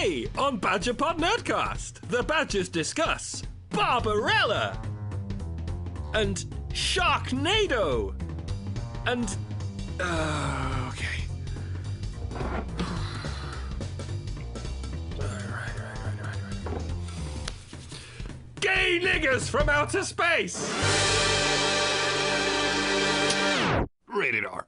Today on Badgerpod Nerdcast, the Badgers discuss Barbarella and Sharknado and okay. Right. Gayniggers from outer space. Rated R.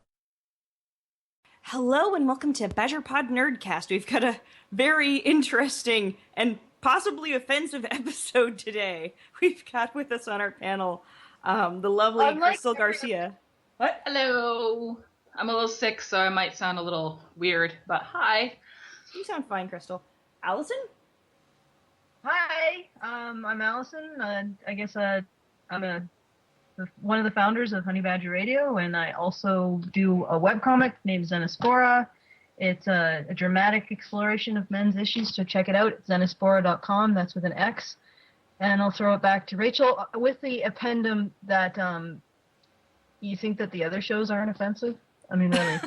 Hello and welcome to Badgerpod Nerdcast. We've got a very interesting and possibly offensive episode today. We've got with us on our panel the lovely Kristal Garcia. What? Hello. I'm a little sick, so I might sound a little weird, but hi. You sound fine, Kristal. Allison? Hi, I'm Allison. I guess I'm one of the founders of Honey Badger Radio, and I also do a webcomic named Xenospora. It's a dramatic exploration of men's issues, so check it out. It's xenospora.com, that's with an X. And I'll throw it back to Rachel with the appendum that you think that the other shows aren't offensive? I mean, really.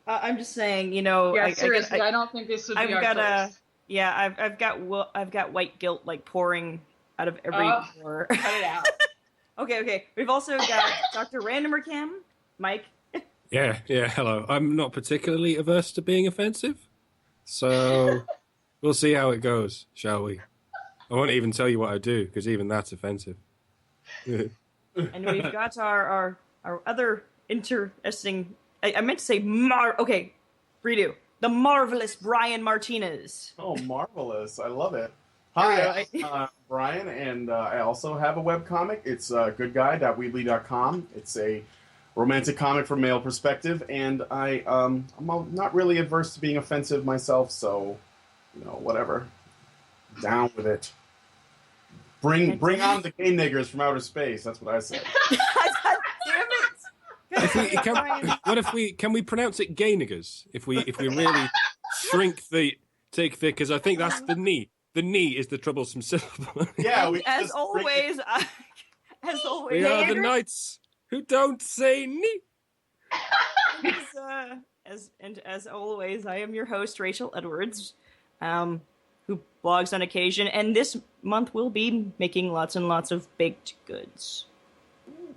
I'm just saying, you know... Yeah, seriously, I don't think this would be our choice. I've got white guilt, like, pouring out of every pore. Cut it out. Okay. We've also got Dr. Randomer Cam, Mike. Yeah, hello. I'm not particularly averse to being offensive, so we'll see how it goes, shall we? I won't even tell you what I do, because even that's offensive. And we've got our other interesting... I meant to say okay, redo. The marvelous Brian Martinez. Oh, marvelous. I love it. Hi, I'm Brian, and I also have a webcomic. It's goodguy.weebly.com. It's a romantic comic from male perspective, and I'm not really adverse to being offensive myself, so, whatever. Down with it. Bring on the Gayniggers from outer space. That's what I say. Damn it! Can we pronounce it Gayniggers? If we really shrink because I think that's the knee. The knee is the troublesome syllable. Yeah, as always, we are the knights who don't say knee. As always, I am your host, Rachel Edwards, who blogs on occasion, and this month we'll be making lots and lots of baked goods.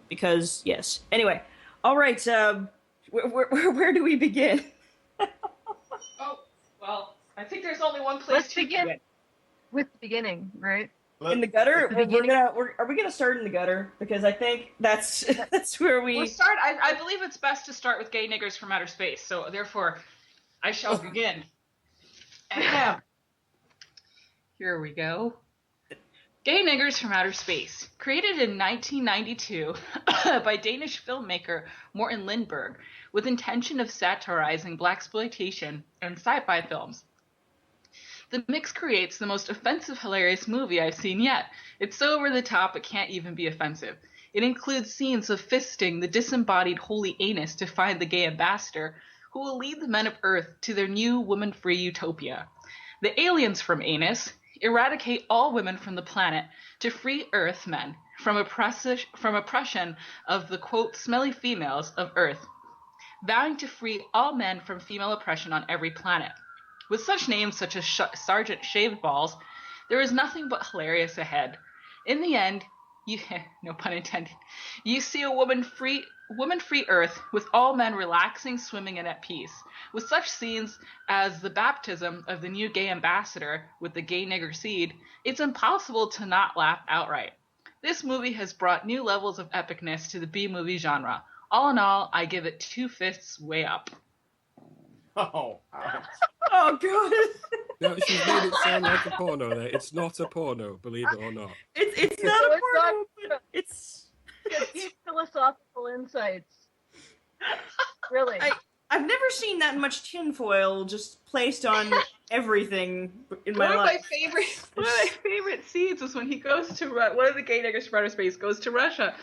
Because, yes. Anyway, all right, where do we begin? Oh, well, I think there's only one place Let's begin. With the beginning, right? In the gutter? Are we gonna start in the gutter? Because I think that's where we... We'll start. I believe it's best to start with Gayniggers from outer space, so therefore I shall begin. Here we go. Gayniggers from Outer Space, created in 1992 by Danish filmmaker Morten Lindberg with intention of satirizing blaxploitation and sci-fi films. The mix creates the most offensive, hilarious movie I've seen yet. It's so over the top it can't even be offensive. It includes scenes of fisting the disembodied holy anus to find the gay ambassador, who will lead the men of Earth to their new woman-free utopia. The aliens from Anus eradicate all women from the planet to free Earth men from oppression of the, quote, smelly females of Earth, vowing to free all men from female oppression on every planet. With such names such as Sergeant Shaved Balls, there is nothing but hilarious ahead. In the end, no pun intended, you see a woman-free Earth with all men relaxing, swimming, and at peace. With such scenes as the baptism of the new gay ambassador with the gay nigger seed, it's impossible to not laugh outright. This movie has brought new levels of epicness to the B-movie genre. All in all, I give it 2 fists way up. Oh, Oh, God. No, she's made it sound like a porno there. It's not a porno, believe it or not. It's not a porno, but it's Deep philosophical insights. Really. I've never seen that much tinfoil just placed on everything in my life. One of my favorite scenes was when he goes to one of the Gayniggers from outer space goes to Russia,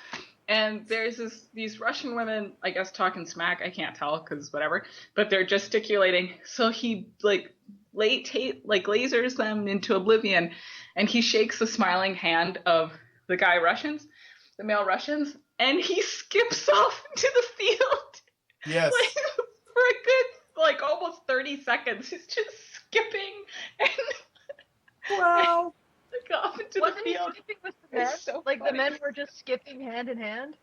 and there's these Russian women, I guess, talking smack. I can't tell because whatever, but they're gesticulating. So he lasers them into oblivion, and he shakes the smiling hand of the male Russians, and he skips off into the field. yes. For a good like almost 30 seconds. He's just skipping and Wow. off into Wasn't the he field. skipping with the men? It's so Like the funny. men were just skipping hand in hand?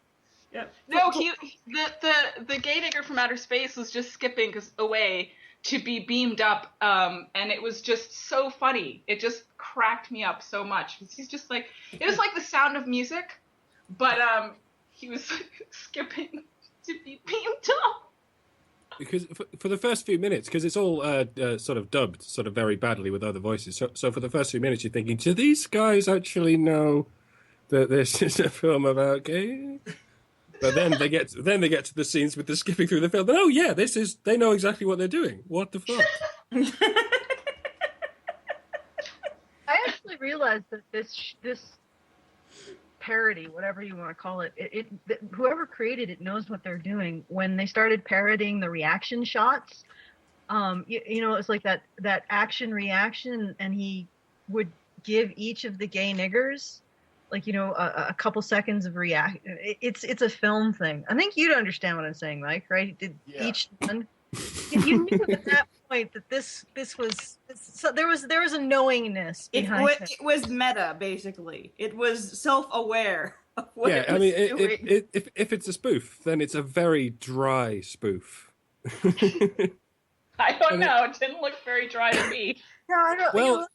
Yep. No, the gay nigger from outer space was just skipping away to be beamed up, and it was just so funny. It just cracked me up so much. He's just like, it was like The Sound of Music, but he was skipping to be beamed up. Because for the first few minutes, because it's all sort of dubbed sort of very badly with other voices. So for the first few minutes, you're thinking, do these guys actually know that this is a film about gay? But then they get to the scenes with the skipping through the film. And, oh yeah, they know exactly what they're doing. What the fuck? I actually realized that this parody, whatever you want to call it, whoever created it knows what they're doing. When they started parodying the reaction shots, you know, it's like that action reaction, and he would give each of the gay niggers, like, you know, a couple seconds of react. It's a film thing. I think you'd understand what I'm saying, Mike, right? Each one. You knew at that point that this was so there was a knowingness behind it. It was meta, basically. It was self-aware of what Yeah, it was doing. if it's a spoof, then it's a very dry spoof. I don't know. It didn't look very dry to me. No, I don't. Well,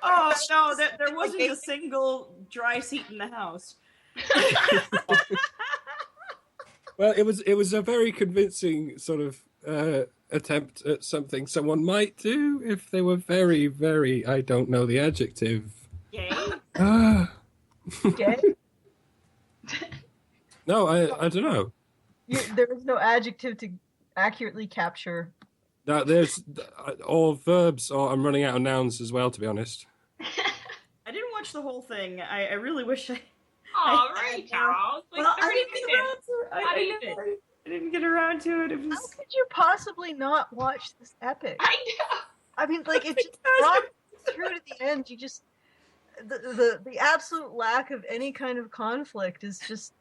Oh no, there wasn't a single dry seat in the house. well, it was a very convincing sort of attempt at something someone might do if they were very, very, I don't know the adjective. Gay? Gay? No, I don't know. There was no adjective to accurately capture. No, there's all verbs, or I'm running out of nouns as well, to be honest. I didn't watch the whole thing. I really wish I. Oh, right, Charles. Like Well, 30 I didn't get around minutes. to it. Not even. I didn't get around to it. It How was. could you possibly not watch this epic? I know. I mean, like, it just brought you through to the end. You just the absolute lack of any kind of conflict is just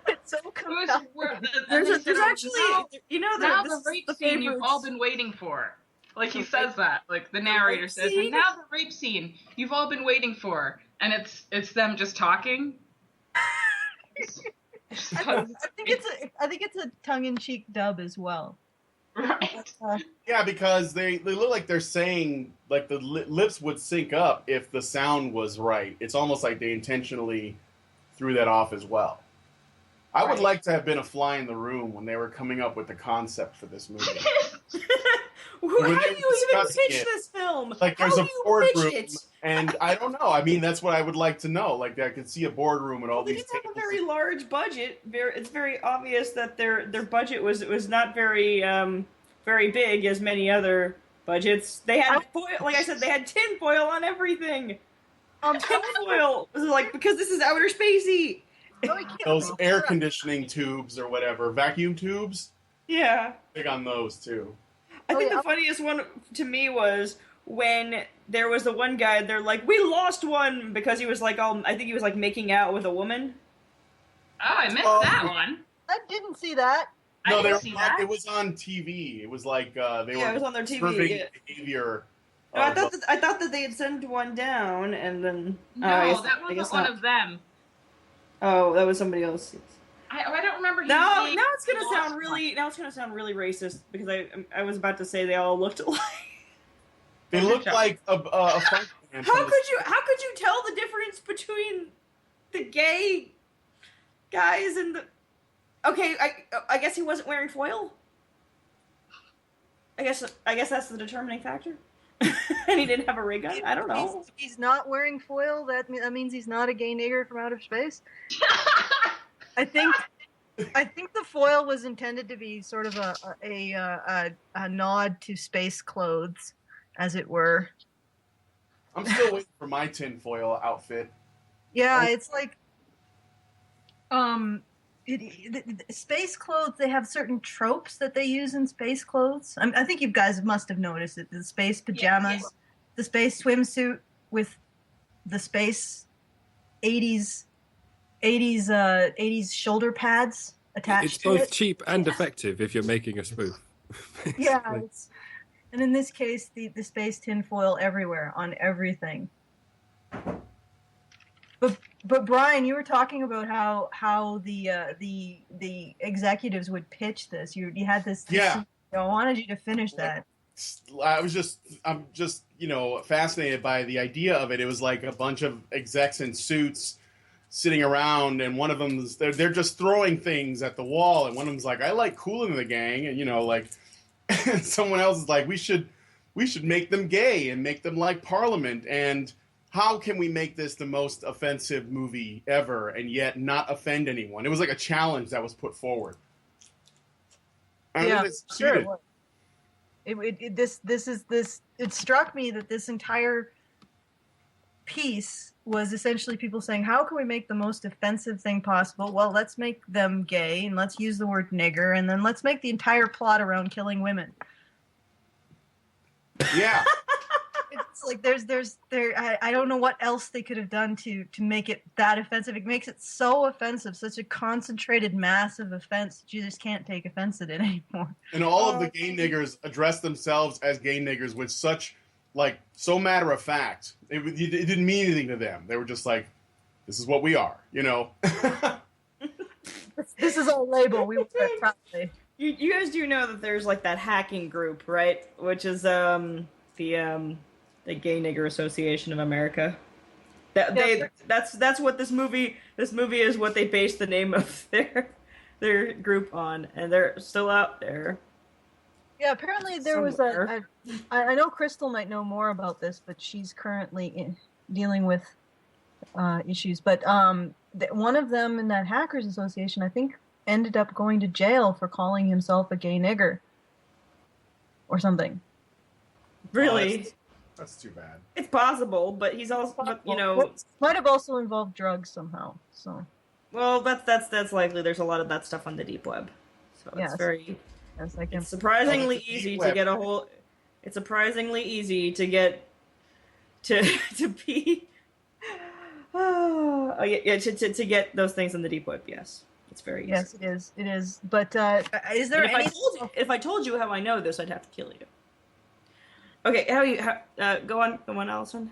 it's so compelling. There's actually, you know, now this the is rape the scene you've favorites. all been waiting for. Like he Okay. says that, like the narrator rape says, scene? and now the rape scene you've all been waiting for, and it's them just talking. I think it's a tongue-in-cheek dub as well. Right. Yeah, because they look like they're saying, like the lips would sync up if the sound was right. It's almost like they intentionally threw that off as well. I would Right. like to have been a fly in the room when they were coming up with the concept for this movie. How When do they you were even discussing pitch it, this film? Like How there's do a you boardroom, pitch it? and I don't know. I mean, that's what I would like to know. Like I could see a boardroom and all They these didn't have a tables. very large budget. It's very obvious that their budget was not very very big as many other budgets. They had foil, like I said, they had tin foil on everything. Tin foil was like, because this is outer spacey. Those air conditioning tubes or whatever, vacuum tubes. Yeah. Big on those too. I think the funniest one to me was when there was the one guy, they're like, we lost one, because he was like, I think he was like making out with a woman. Oh, I missed Oh. that one. I didn't see that. No, I didn't see that. it was on TV. It was like they Yeah, were it was on their TV, observing yeah. behavior. No, I of- thought that they had sent one down, and then No, I guess- that I wasn't guess one not. of them. Oh, that was somebody else. I don't remember. Now being it's gonna lost sound one. really racist, because I was about to say they all looked alike. They looked like a funk band How from the- could you tell the difference between the gay guys and the? Okay, I guess he wasn't wearing foil. I guess that's the determining factor. And he didn't have a ray gun. I don't know. If he's not wearing foil, that means he's not a gay nigger from outer space. I think the foil was intended to be sort of a nod to space clothes, as it were. I'm still waiting for my tinfoil outfit. Yeah, Oh. it's like space clothes. They have certain tropes that they use in space clothes. I think you guys must have noticed it. The space pajamas, the space swimsuit with the space 80s shoulder pads. attached It's to both it. cheap and effective if you're making a spoof. Yeah, basically. and in this case, the space tinfoil everywhere on everything. But Brian, you were talking about how the executives would pitch this. You had this. Yeah. I wanted you to finish that. I'm just fascinated by the idea of it. It was like a bunch of execs in suits sitting around, and one of them is they're just throwing things at the wall, and one of them's like, I like Kool in the Gang, and and someone else is like, we should make them gay and make them like Parliament, and how can we make this the most offensive movie ever and yet not offend anyone? It was like a challenge that was put forward. Yeah, it's sure. It struck me that this entire piece was essentially people saying, how can we make the most offensive thing possible? Well, let's make them gay, and let's use the word nigger, and then let's make the entire plot around killing women. Yeah. It's like I don't know what else they could have done to make it that offensive. It makes it so offensive, such a concentrated, massive offense that you just can't take offense at it anymore. And all of the gay niggers address themselves as gay niggers with such, so matter of fact. It didn't mean anything to them. They were just like, this is what we are, This is our label. We wear it proudly. You guys do know that there's that hacking group, right? Which is the Gay Nigger Association of America. That's what this movie is. What they based the name of their group on, and they're still out there. Yeah, apparently there somewhere. was I know Kristal might know more about this, but she's currently dealing with issues. But one of them in that Hackers Association, I think, ended up going to jail for calling himself a gay nigger or something. Really? That's too bad. It's possible, but he's also, might have also involved drugs somehow. So. Well, that's likely. There's a lot of that stuff on the deep web, so yes. It's very. It's surprisingly easy to get a whole. It's surprisingly easy to get to be. To get those things in the deep web. Yes, it's very easy. Yes, it is. It is. But is there any? If I told you how I know this, I'd have to kill you. Okay, go on, Allison.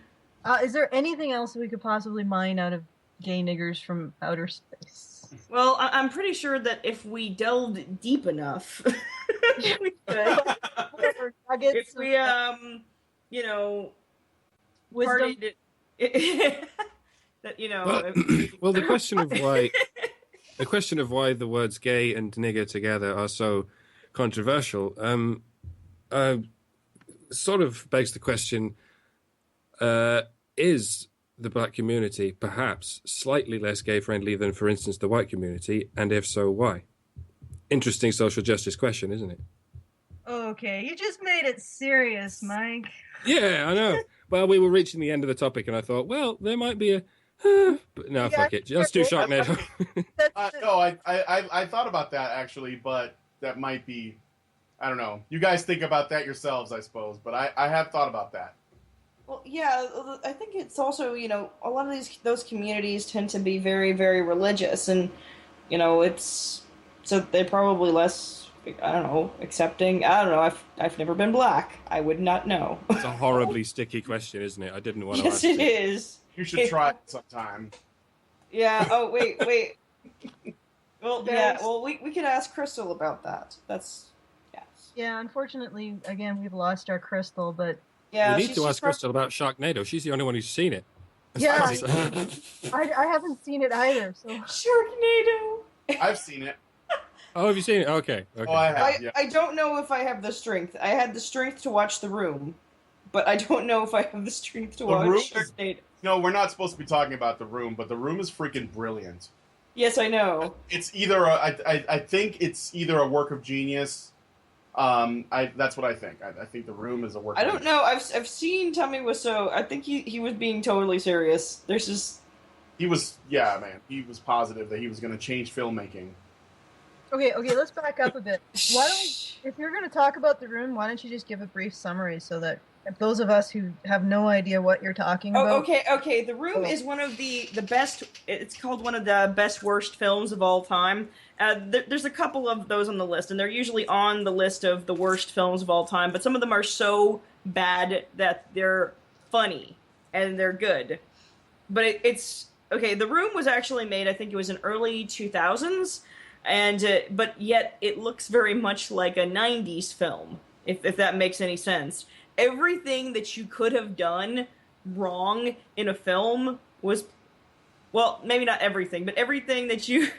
Is there anything else we could possibly mine out of gay niggers from outer space? Well, I'm pretty sure that if we delved deep enough, we could. If we, wisdom. Well, the question of why the words gay and nigger together are so controversial, sort of begs the question, is the black community perhaps slightly less gay-friendly than, for instance, the white community? And if so, why? Interesting social justice question, isn't it? Okay, you just made it serious, Mike. Yeah, I know. Well, we were reaching the end of the topic, and I thought, well, there might be a... but no, fuck it. Let's do Sharknado. No, I thought about that, actually, but that might be... I don't know. You guys think about that yourselves, I suppose, but I have thought about that. Well, yeah, I think it's also, a lot of those communities tend to be very, very religious, and, it's... So they're probably less, I don't know, accepting. I don't know. I've never been black. I would not know. It's a horribly sticky question, isn't it? I didn't want to ask it. Yes, it is. You should try it sometime. Yeah. Oh, wait. Well, yeah. Well, we could ask Kristal about that. That's... Yeah, unfortunately, again, we've lost our Kristal, but... Yeah, we need to ask Kristal about Sharknado. She's the only one who's seen it. Yeah, I haven't seen it either, so... Sharknado! I've seen it. Oh, have you seen it? Okay. Oh, I have, yeah. I don't know if I have the strength. I had the strength to watch The Room, but I don't know if I have the strength to watch Sharknado. No, we're not supposed to be talking about The Room, but The Room is freaking brilliant. Yes, I know. It's either I think it's either a work of genius. That's what I think. I think The Room is a work. I don't know. I've seen Tommy Wiseau. I think he was being totally serious. He was positive that he was going to change filmmaking. Okay, let's back up a bit. Why don't, if you're going to talk about The Room, why don't you just give a brief summary so that those of us who have no idea what you're talking about. Okay. The Room is one of the best. It's called one of the best worst films of all time. There's a couple of those on the list, and they're usually on the list of the worst films of all time. But some of them are so bad that they're funny and they're good. But it's okay. The Room was actually made. I think it was in early 2000s, and but yet it looks very much like a 90s film. If that makes any sense. Everything that you could have done wrong in a film was, well, maybe not everything, but everything that you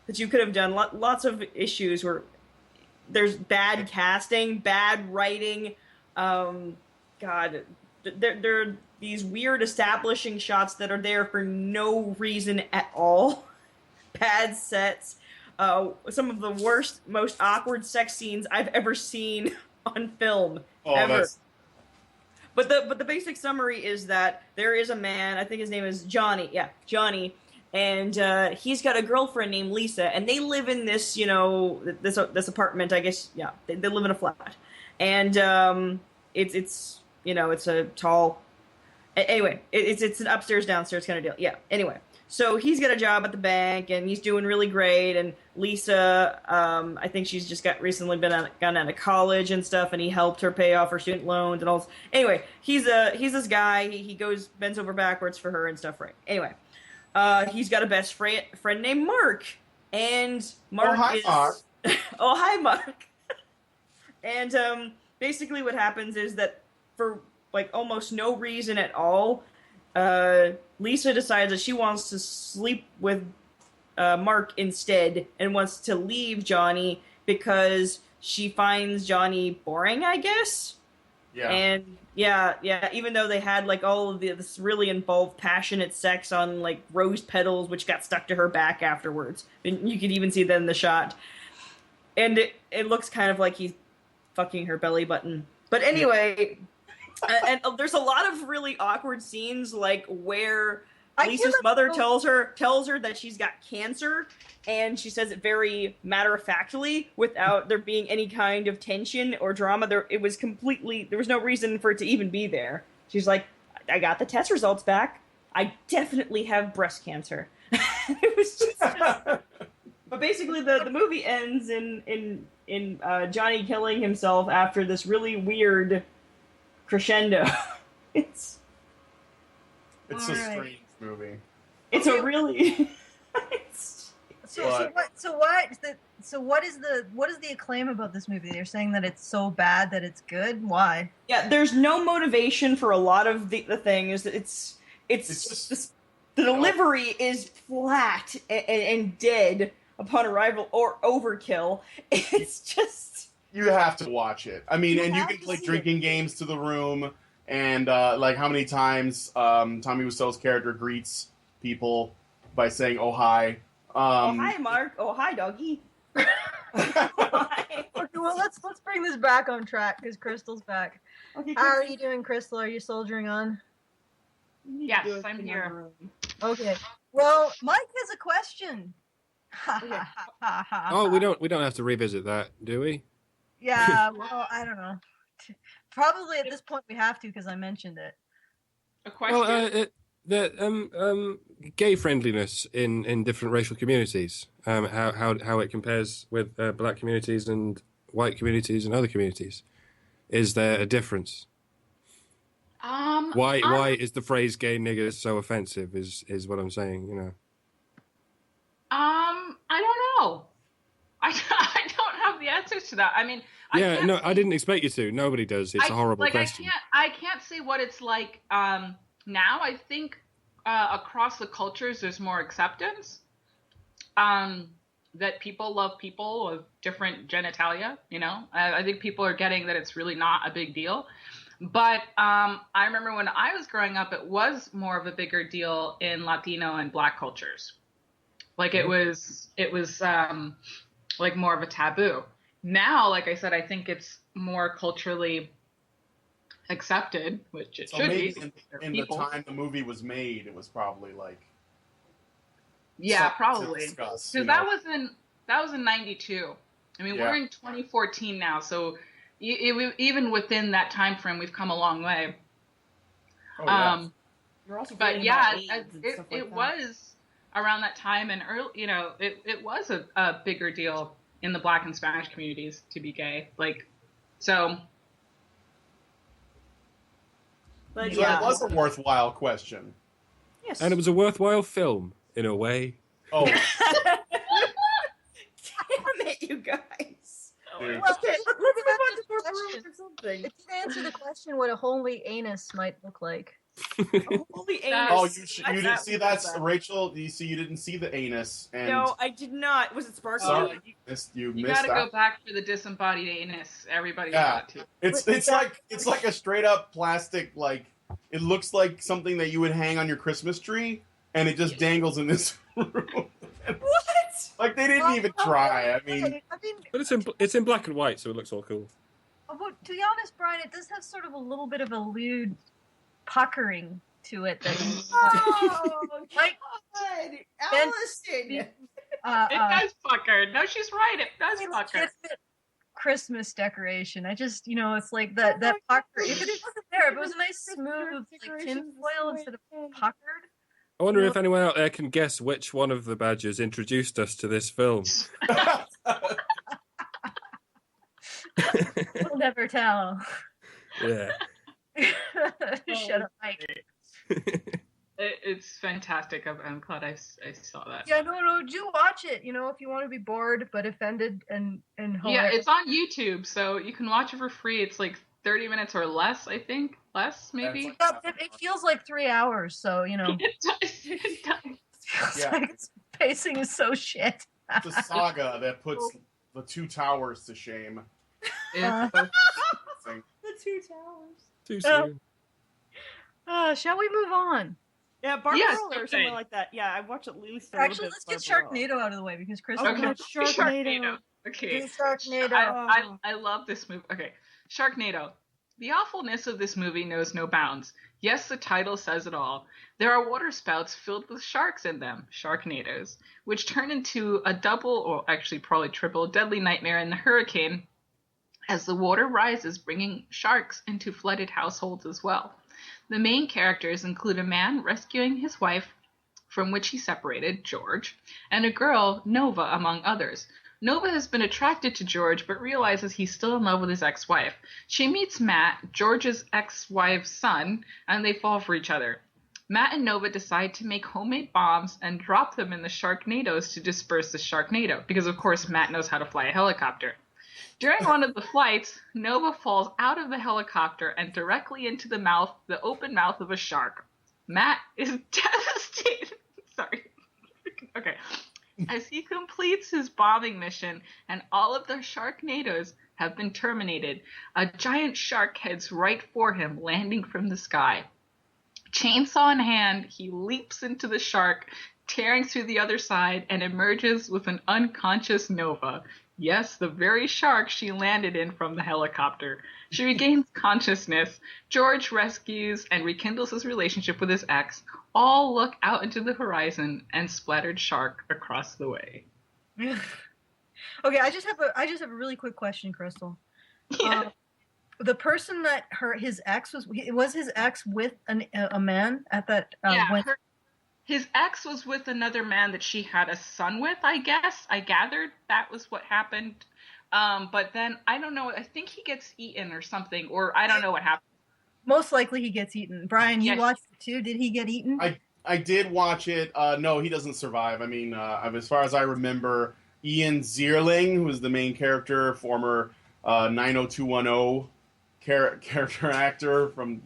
could have done. Lots of issues were, there's bad casting, bad writing. God, there are these weird establishing shots that are there for no reason at all. Bad sets. Some of the worst, most awkward sex scenes I've ever seen on film ever. But the basic summary is that there is a man, I think his name is Johnny. Yeah, Johnny, and he's got a girlfriend named Lisa, and they live in this, this apartment. I guess, yeah, they live in a flat, and it's a tall. Anyway, it's an upstairs downstairs kind of deal. Yeah. Anyway. So he's got a job at the bank, and he's doing really great. And Lisa, I think she's just recently gone out of college and stuff, and he helped her pay off her student loans and all. Anyway, he's this guy. He bends over backwards for her and stuff. Right. Anyway, he's got a best friend named Mark, and Mark Mark. Oh, hi, Mark. And basically, what happens is that for like almost no reason at all, Lisa decides that she wants to sleep with Mark instead and wants to leave Johnny because she finds Johnny boring, I guess. Yeah. And yeah, even though they had like all of this really involved passionate sex on like rose petals, which got stuck to her back afterwards. And you could even see that in the shot. And it looks kind of like he's fucking her belly button. But anyway... and there's a lot of really awkward scenes, like where Lisa's mother tells her that she's got cancer, and she says it very matter-of-factly without there being any kind of tension or drama. There was no reason for it to even be there. She's like, I got the test results back. I definitely have breast cancer. It was just but basically the movie ends in Johnny killing himself after this really weird crescendo. It's a strange movie. It's a really what is the acclaim about this movie? They're saying that it's so bad that it's good. Why? Yeah, there's no motivation for a lot of the things. It's just the delivery is flat and dead upon arrival or overkill. It's just you have to watch it. I mean, and you can play drinking games to the Room, and like how many times Tommy Wiseau's character greets people by saying "Oh hi." Oh hi, Mark. Oh hi, doggy. Okay, well let's bring this back on track because Kristal's back. Okay, how are you doing, Kristal? Are you soldiering on? Yes, I'm here. Okay. Well, Mike has a question. Oh, we don't have to revisit that, do we? Yeah, well, I don't know. Probably at this point we have to because I mentioned it. A question? Well, gay friendliness in different racial communities. How it compares with black communities and white communities and other communities. Is there a difference? Why is the phrase "gay niggers" so offensive? Is what I'm saying. I don't know. I don't have the answers to that. I mean, I didn't expect you to. Nobody does. It's a horrible question. I can't say what it's like now. I think across the cultures, there's more acceptance. That people love people of different genitalia. I think people are getting that it's really not a big deal. But I remember when I was growing up, it was more of a bigger deal in Latino and Black cultures. Like it was like more of a taboo. Now, like I said, I think it's more culturally accepted, which it should be. In the time the movie was made, it was probably like probably because that was in '92. I mean, we're in 2014 now, so even within that time frame, we've come a long way. Oh, yeah. You're also But forgetting yeah, about AIDS and stuff like it that. was around that time, and early, it was a bigger deal in the Black and Spanish communities to be gay. Like, so. But So yeah. it was a worthwhile question. Yes. And it was a worthwhile film, in a way. Oh, Damn it, you guys. dude. Well, Okay, let's move on to more question. or something. It did answer the question what a holy anus might look like. Holy That- Oh, anus. you didn't see that's Rachel. You didn't see the anus, and No, I did not. Was it sparkling? Sorry. You missed gotta that. go back for the disembodied anus. Everybody's Yeah. got to. It's like a straight up plastic, like it looks like something that you would hang on your Christmas tree, and it just dangles in this room. What? Like they didn't even try. I mean, But it's in black and white, so it looks all cool. But to be honest, Brian, it does have sort of a little bit of a lewd puckering to it. That Oh, Like, God. Ben- Allison. It does fucker. No, she's right. It does fucker. legitimate Christmas decoration. I just, it's like that pucker. If it wasn't there, if it was a nice smooth like tinfoil instead of puckered. I wonder if anyone out there can guess which one of the Badgers introduced us to this film. We'll never tell. Yeah. Shut up, Mike. It's fantastic. I'm glad I saw that. Yeah, no, do watch it. If you want to be bored but offended and Yeah, hilarious. it's on YouTube, so you can watch it for free. It's like 30 minutes or less, I think. Less, maybe. It feels like 3 hours, so It does. It does. feels Yeah. like its pacing is so shit. it's a saga that puts the two towers to shame. It's The two towers. Too soon. Shall we move on? Yeah, Barbarella Yes, or okay. something like that. Yeah, I watched at least a little Actually, bit let's of get Barbarella. Sharknado out of the way because Chris. Oh, God, Sharknado. Okay. Do Sharknado. I love this movie. Okay, Sharknado. The awfulness of this movie knows no bounds. Yes, the title says it all. There are water spouts filled with sharks in them, Sharknadoes, which turn into a double, or actually probably triple, deadly nightmare in the hurricane as the water rises, bringing sharks into flooded households as well. The main characters include a man rescuing his wife, from which he separated, George, and a girl, Nova, among others. Nova has been attracted to George, but realizes he's still in love with his ex-wife. She meets Matt, George's ex-wife's son, and they fall for each other. Matt and Nova decide to make homemade bombs and drop them in the Sharknadoes to disperse the Sharknado, because of course Matt knows how to fly a helicopter. During one of the flights, Nova falls out of the helicopter and directly into the open mouth of a shark. Matt is devastated. Sorry. Okay. As he completes his bombing mission and all of the Sharknadoes have been terminated, a giant shark heads right for him, landing from the sky. Chainsaw in hand, he leaps into the shark, tearing through the other side, and emerges with an unconscious Nova. Yes, the very shark she landed in from the helicopter. She regains consciousness. George rescues and rekindles his relationship with his ex. All look out into the horizon and splattered shark across the way. Okay, I just have a really quick question, Crystal. Yeah. The person that his ex was his ex with a man at that when His ex was with another man that she had a son with, I guess. I gathered that was what happened. But then, I don't know, I think he gets eaten or something, or I don't know what happened. most likely he gets eaten. Brian, you Yes. watched it too. Did he get eaten? I did watch it. No, he doesn't survive. I mean, as far as I remember, Ian Zierling, who was the main character, former 90210 character actor from,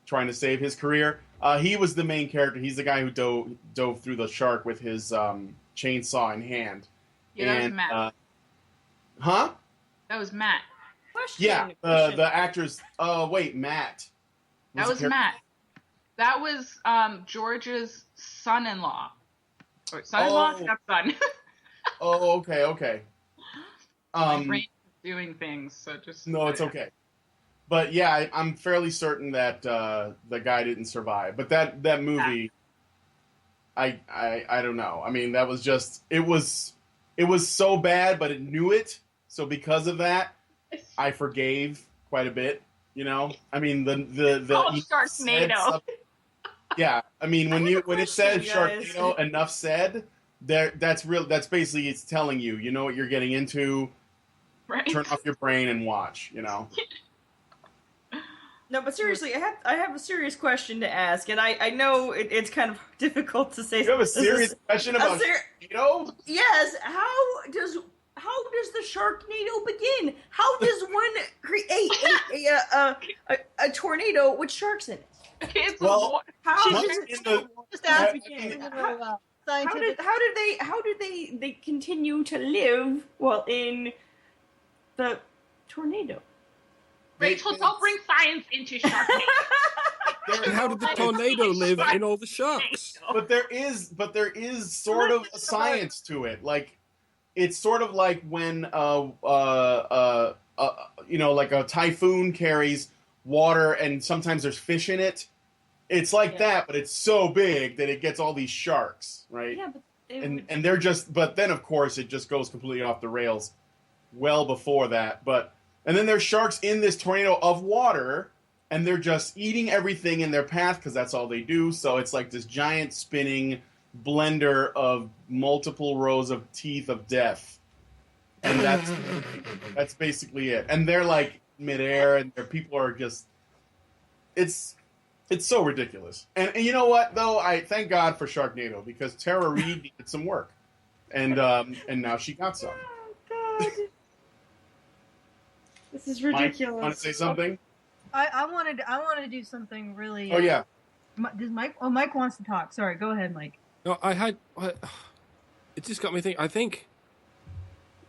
trying to save his career. He was the main character. He's the guy who dove through the shark with his chainsaw in hand. Yeah, that was Matt. Huh? That was Matt. Yeah, the actors. Oh, wait, Matt. That was Matt. That was George's son-in-law. Or son-in-law? Oh. Stepson. Oh, okay. My brain is doing things, so just... No, it's okay. But yeah, I'm fairly certain that the guy didn't survive. But that movie, I don't know. I mean, that was just it was so bad, but it knew it. So because of that, I forgave quite a bit. You know, I mean the Sharknado. Yeah, I mean when it says guys. Sharknado, enough said. That's real. That's basically it's telling you. You know what you're getting into. Right. Turn off your brain and watch. You know. No, but seriously, I have a serious question to ask, and I know it's kind of difficult to say. You have a serious question about Sharknado? Yes. How does the Sharknado begin? How does one create a tornado with sharks in it? Well, How Just ask begin? how How did they continue to live in the tornado? Rachel, don't bring science into Sharknado. And how did the tornado live in all the sharks? But there is sort of a science to it. Like, it's sort of like when like a typhoon carries water and sometimes there's fish in it. It's like that, but it's so big that it gets all these sharks, right? Yeah, but and they're just. But then, of course, it just goes completely off the rails. Well before that, and then there's sharks in this tornado of water, and they're just eating everything in their path because that's all they do. So it's like this giant spinning blender of multiple rows of teeth of death, and that's basically it. And they're like midair, and their people are just. It's so ridiculous. And you know what though? I thank God for Sharknado because Tara Reid needed some work, and now she got some. Oh, God. This is ridiculous. Mike, want to say something? I wanted to do something really. Oh yeah. Does Mike? Oh, Mike wants to talk. Sorry, go ahead, Mike. No, it just got me thinking. I think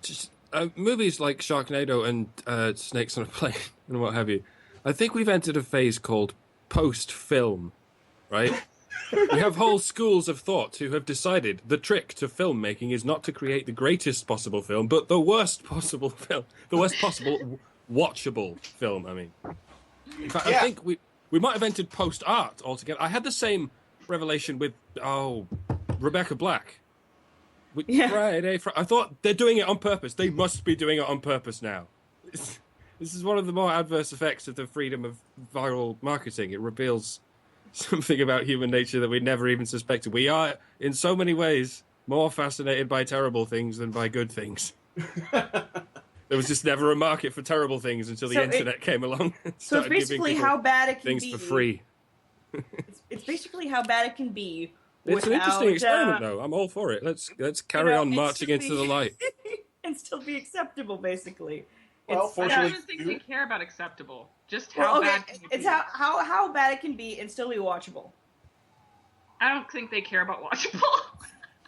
just movies like Sharknado and Snakes on a Plane and what have you. I think we've entered a phase called post-film, right? We have whole schools of thought who have decided the trick to filmmaking is not to create the greatest possible film, but the worst possible film, the worst possible watchable film. I mean, in fact, I think we might have entered post-art altogether. I had the same revelation with Rebecca Black. Friday. I thought they're doing it on purpose. They must be doing it on purpose now. This is one of the more adverse effects of the freedom of viral marketing. It reveals something about human nature that we never even suspected. We are, in so many ways, more fascinated by terrible things than by good things. There was just never a market for terrible things until the internet came along. And so it's basically how bad it can things be. for free. It's basically how bad it can be. It's an interesting experiment, though. I'm all for it. Let's carry on marching into the light. And still be acceptable, basically. Well, I don't even think they care about acceptable. Just how bad can it be? It's how bad it can be and still be watchable. I don't think they care about watchable.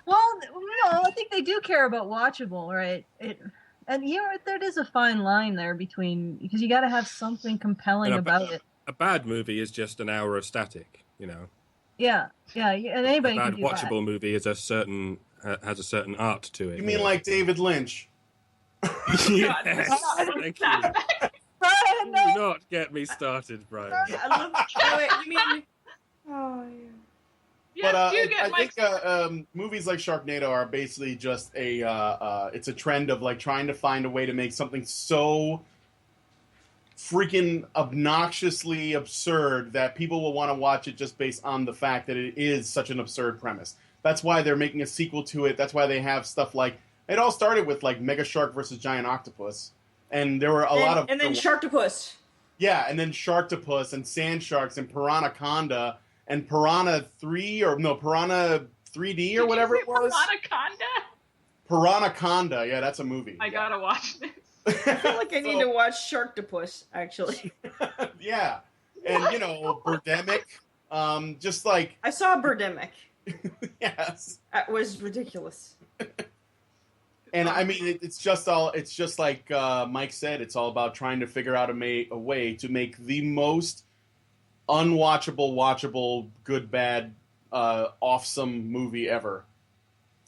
Well, no, I think they do care about watchable, right? And there is a fine line there between, because you got to have something compelling about it. A bad movie is just an hour of static, Yeah, and anybody can do that. A bad watchable movie is has a certain art to it. You mean like David Lynch? Yes, thank you. Brian, no. Do not get me started, Brian. I love. Wait, you mean? Oh yeah. Yes, I think movies like Sharknado are basically just it's a trend of like trying to find a way to make something so freaking obnoxiously absurd that people will want to watch it just based on the fact that it is such an absurd premise. That's why they're making a sequel to it. That's why they have stuff like, it all started with like Mega Shark versus Giant Octopus, and there were a lot of, and then Sharktopus. Yeah, and then Sharktopus and Sand Sharks and Piranhaconda and Piranha 3 Piranha 3D or whatever it was. Piranhaconda, yeah, that's a movie. I gotta watch this. I feel like I need to watch Sharktopus, actually. Yeah, and Birdemic, just like I saw Birdemic. Yes, That was ridiculous. And I mean, it's just like Mike said. It's all about trying to figure out a way to make the most unwatchable, watchable, good, bad, awesome movie ever.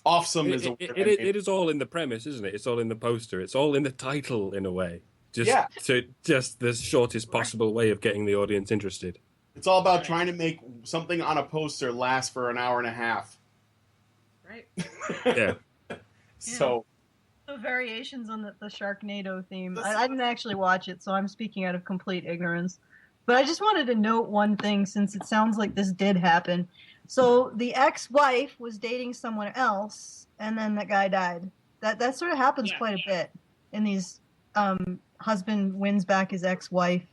Awesome is a word. It is all in the premise, isn't it? It's all in the poster. It's all in the title, in a way. Just the shortest possible way of getting the audience interested. It's all about trying to make something on a poster last for an hour and a half. Right. Yeah. So, The variations on the Sharknado theme. I didn't actually watch it, so I'm speaking out of complete ignorance. But I just wanted to note one thing, since it sounds like this did happen. So the ex-wife was dating someone else, and then that guy died. That sort of happens quite a bit in these. Husband wins back his ex-wife.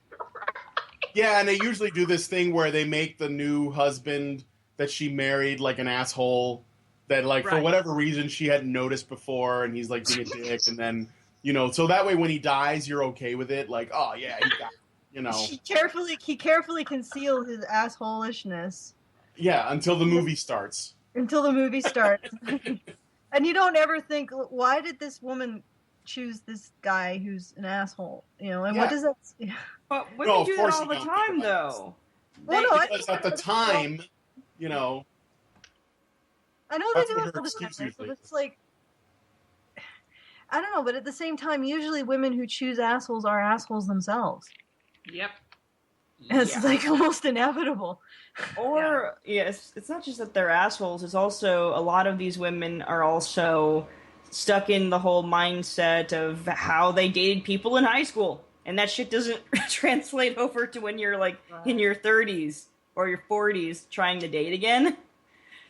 Yeah, and they usually do this thing where they make the new husband that she married like an asshole that, like, for whatever reason she hadn't noticed before, and he's like being a dick, and then, you know, so that way when he dies, you're okay with it. Like, oh yeah, he got, you know. He carefully concealed his assholishness. Yeah, until the movie starts. Until the movie starts. And you don't ever think, why did this woman choose this guy who's an asshole? You know, and what does that... But women do that all the time, though. Well, no, because at the time, you know... I know they do it all the time, but it's like... I don't know, but at the same time, usually women who choose assholes are assholes themselves. Yep. And it's like almost inevitable. Or, yes, it's not just that they're assholes, it's also a lot of these women are also stuck in the whole mindset of how they dated people in high school. And that shit doesn't translate over to when you're, like, in your 30s or your 40s trying to date again.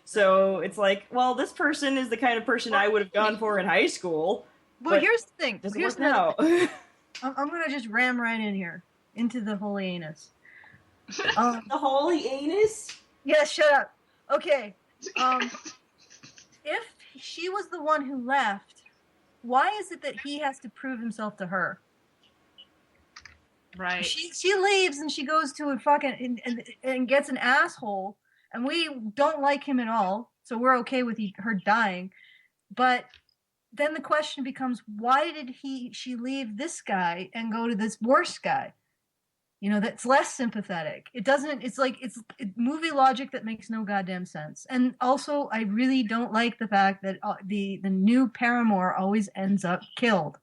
So it's like, well, this person is the kind of person I would have gone for in high school. Well, here's the thing. Here's now. I'm going to just ram right in here. Into the holy anus. The holy anus? Yeah, shut up. Okay. If she was the one who left, why is it that he has to prove himself to her? Right. She leaves and she goes to a fucking and gets an asshole, and we don't like him at all, so we're okay with her dying. But then the question becomes, why did she leave this guy and go to this worse guy? You know, that's less sympathetic. It's movie logic that makes no goddamn sense. And also, I really don't like the fact that the new paramour always ends up killed.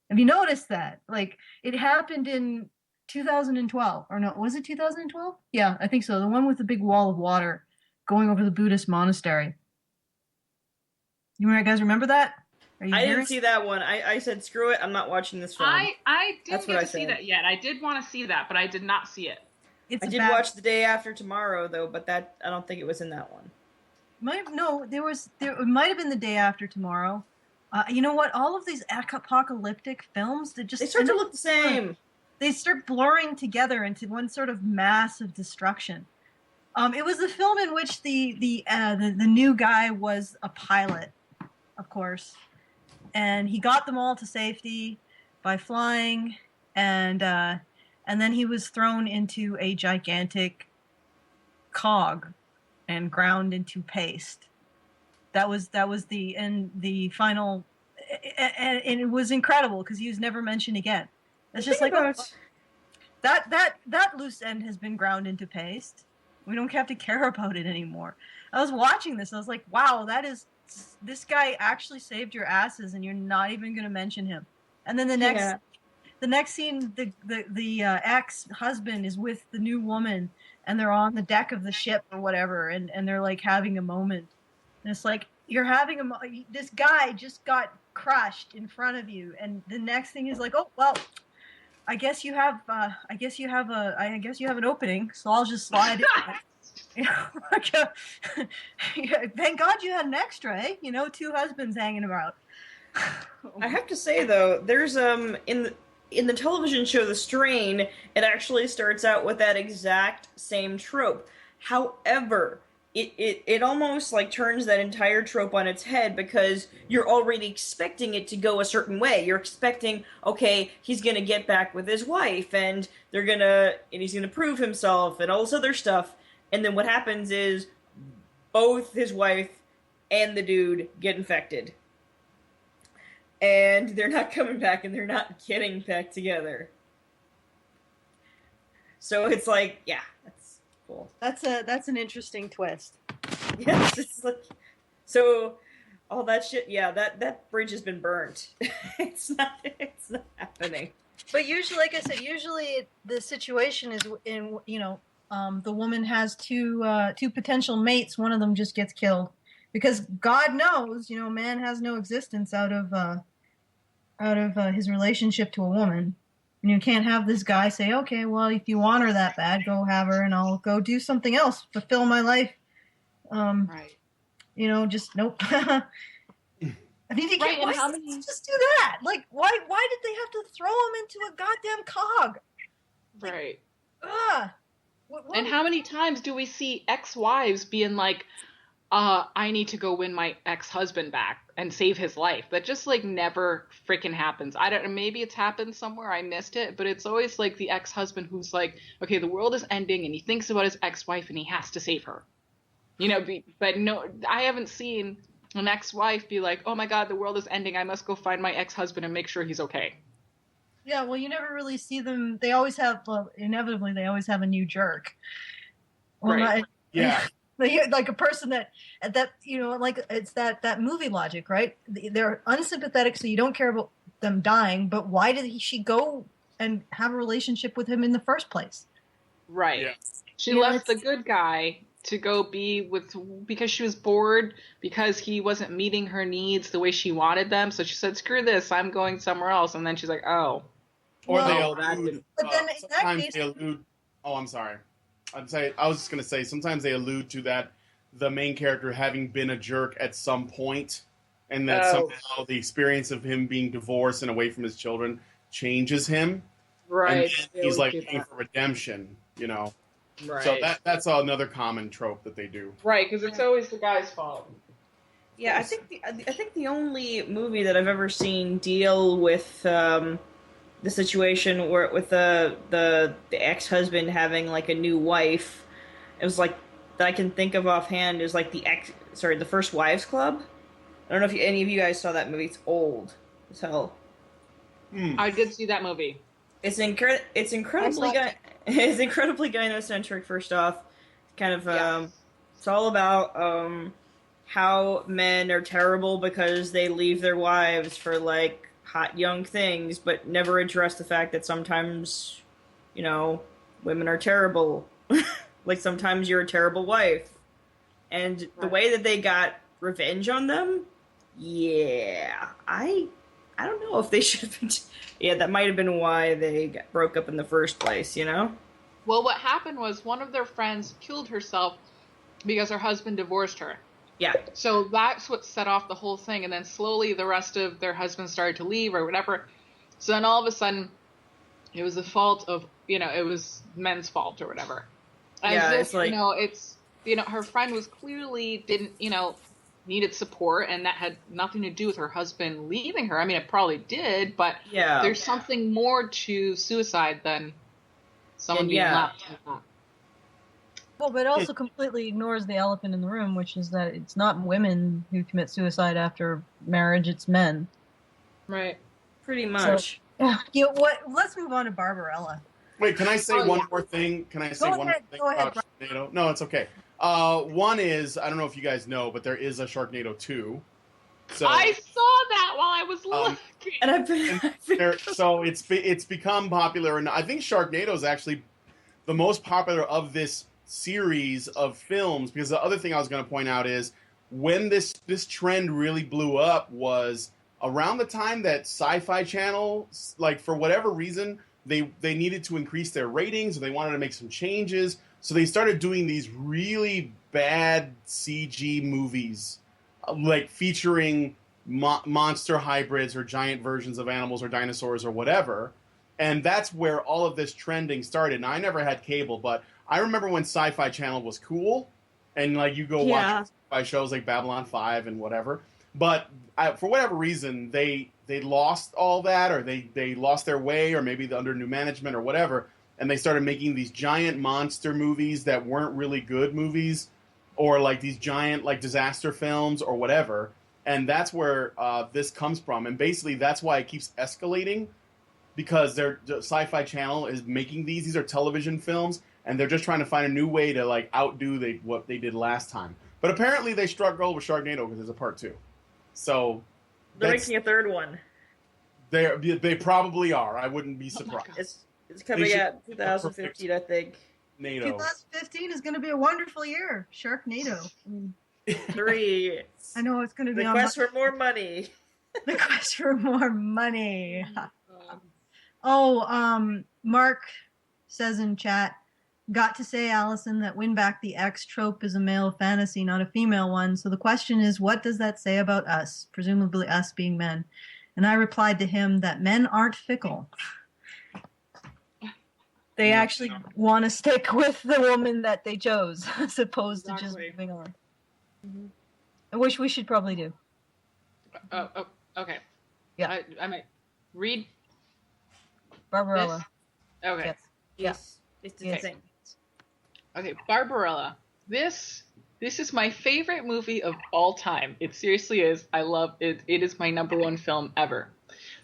Have you noticed that? Like, it happened in 2012. Or no, was it 2012? Yeah, I think so. The one with the big wall of water going over the Buddhist monastery. You guys remember that? I didn't see that one. I said, screw it, I'm not watching this film. I didn't get to see that yet. I did want to see that, but I did not see it. I did watch The Day After Tomorrow, though, but that I don't think it was in that one. It might have been The Day After Tomorrow. You know what? All of these apocalyptic films, they start to look the same. They start blurring together into one sort of massive destruction. It was the film in which the new guy was a pilot, of course. And he got them all to safety by flying, and then he was thrown into a gigantic cog and ground into paste. That was the final, and it was incredible because he was never mentioned again. It's just like that loose end has been ground into paste. We don't have to care about it anymore. I was watching this and I was like, wow, this guy actually saved your asses, and you're not even going to mention him. And then the next scene, the ex-husband is with the new woman, and they're on the deck of the ship or whatever, and they're like having a moment. And it's like, you're having this guy just got crushed in front of you, and the next thing is like, oh well, I guess you have an opening, so I'll just slide in. You know, thank God you had an extra, eh? You know, two husbands hanging about. I have to say though, there's in the television show The Strain, it actually starts out with that exact same trope. However, it almost like turns that entire trope on its head, because you're already expecting it to go a certain way. You're expecting, okay, he's gonna get back with his wife, and he's gonna prove himself, and all this other stuff. And then what happens is both his wife and the dude get infected. And they're not coming back, and they're not getting back together. So it's like, yeah, that's cool. That's an interesting twist. Yes, it's like, so all that shit, yeah, that bridge has been burnt. It's not happening. But usually, like I said, the situation is in, you know, the woman has two potential mates. One of them just gets killed because God knows, you know, man has no existence out of out of his relationship to a woman. And you can't have this guy say, okay, well, if you want her that bad, go have her and I'll go do something else, fulfill my life. Right. You know, just nope. I mean, you can't just do that. Like, why did they have to throw him into a goddamn cog? Like, Right. Ugh. And how many times do we see ex-wives being like, I need to go win my ex-husband back and save his life? That just like never freaking happens. I don't know, maybe it's happened somewhere, I missed it, but it's always like the ex-husband who's like, okay, the world is ending and he thinks about his ex-wife and he has to save her. You know, but no, I haven't seen an ex-wife be like, oh my God, the world is ending, I must go find my ex-husband and make sure he's okay. Yeah, well, you never really see them. They always have, inevitably, they always have a new jerk. Well, Right. Yeah. Like a person that, you know, like it's that movie logic, right? They're unsympathetic, so you don't care about them dying, but why did she go and have a relationship with him in the first place? Right. Yeah. She left the good guy to go be with, because she was bored, because he wasn't meeting her needs the way she wanted them. So she said, screw this, I'm going somewhere else. And then she's like, oh. Or they Well, allude. but then in that Sometimes case- they allude. Oh, I'm sorry. I was just gonna say sometimes they allude to that the main character having been a jerk at some point, and that somehow the experience of him being divorced and away from his children changes him. Right. And he's like looking for redemption, you know. Right. So that's another common trope that they do. Right, because it's always the guy's fault. Yeah, I think the only movie that I've ever seen deal with the situation where with the ex-husband having like a new wife, it was like that I can think of offhand is like the First Wives Club. I don't know if any of you guys saw that movie. It's old as hell. I did see that movie. It's incredibly gynocentric. First off, kind of it's all about how men are terrible because they leave their wives for like hot young things, but never address the fact that sometimes, you know, women are terrible. Like sometimes you're a terrible wife, and the way that they got revenge on them, I don't know if they should have been. Yeah, that might have been why they broke up in the first place, you know? Well, what happened was one of their friends killed herself because her husband divorced her. Yeah. So that's what set off the whole thing, and then slowly the rest of their husbands started to leave or whatever. So then all of a sudden, it was the fault of, you know, it was men's fault or whatever. It's like, her friend was clearly needed support, and that had nothing to do with her husband leaving her. I mean, it probably did, but there's something more to suicide than someone being left. Well, but it also completely ignores the elephant in the room, which is that it's not women who commit suicide after marriage, it's men. Right. Pretty much. So, you know what? Let's move on to Barbarella. Wait, can I say one more thing? Can I say one more thing about Sharknado? No, it's okay. One is, I don't know if you guys know, but there is a Sharknado 2. So, I saw that while I was looking. And so it's become popular, and I think Sharknado is actually the most popular of this series of films, because the other thing I was going to point out is when this trend really blew up was around the time that Sci-Fi Channel, like for whatever reason, they needed to increase their ratings, or they wanted to make some changes, so they started doing these really bad CG movies, like featuring monster hybrids or giant versions of animals or dinosaurs or whatever. And that's where all of this trending started. Now, I never had cable, but I remember when Sci-Fi Channel was cool, and like you go watch sci-fi shows like Babylon 5 and whatever. But for whatever reason, they lost all that, or they lost their way, or maybe under new management or whatever, and they started making these giant monster movies that weren't really good movies, or like these giant like disaster films or whatever. And that's where this comes from. And basically that's why it keeps escalating, because the Sci-Fi Channel is making these. These are television films, and they're just trying to find a new way to like outdo what they did last time. But apparently they struck gold with Sharknado because there's a part 2. So they're making a third one. They probably are. I wouldn't be surprised. It's coming out 2015, I think. 2015 is going to be a wonderful year. Sharknado. 3. I know it's going to be request for more money. The quest for more money. Mark says in chat, got to say, Allison, that win back the X trope is a male fantasy, not a female one. So the question is, what does that say about us? Presumably us being men. And I replied to him that men aren't fickle. They actually want to stick with the woman that they chose, as opposed to just moving on. Mm-hmm. Which we should probably do. Okay. Yeah. I might read Barbarella. This? Okay. Yes. It's the same. Okay, Barbarella. This is my favorite movie of all time. It seriously is. I love it. It is my number one film ever.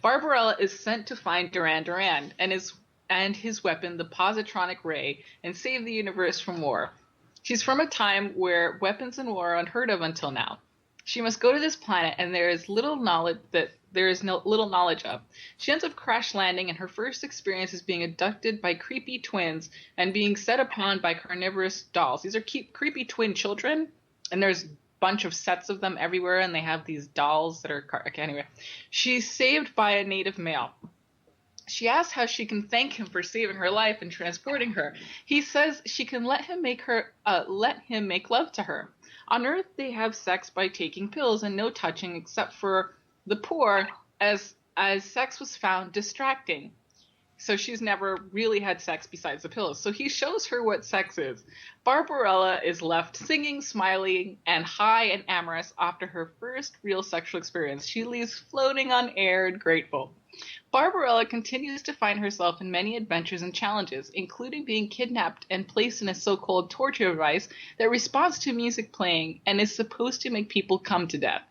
Barbarella is sent to find Duran Duran and his weapon, the positronic ray, and save the universe from war. She's from a time where weapons and war are unheard of until now. She must go to this planet, and there is little knowledge of. She ends up crash landing, and her first experience is being abducted by creepy twins and being set upon by carnivorous dolls. These are creepy twin children, and there's a bunch of sets of them everywhere, and they have these dolls that are... Okay, anyway. She's saved by a native male. She asks how she can thank him for saving her life and transporting her. He says she can let him make love to her. On Earth, they have sex by taking pills and no touching except for the poor, as sex was found distracting. So she's never really had sex besides the pills. So he shows her what sex is. Barbarella is left singing, smiling, and high and amorous after her first real sexual experience. She leaves floating on air and grateful. Barbarella continues to find herself in many adventures and challenges, including being kidnapped and placed in a so-called torture device that responds to music playing and is supposed to make people come to death.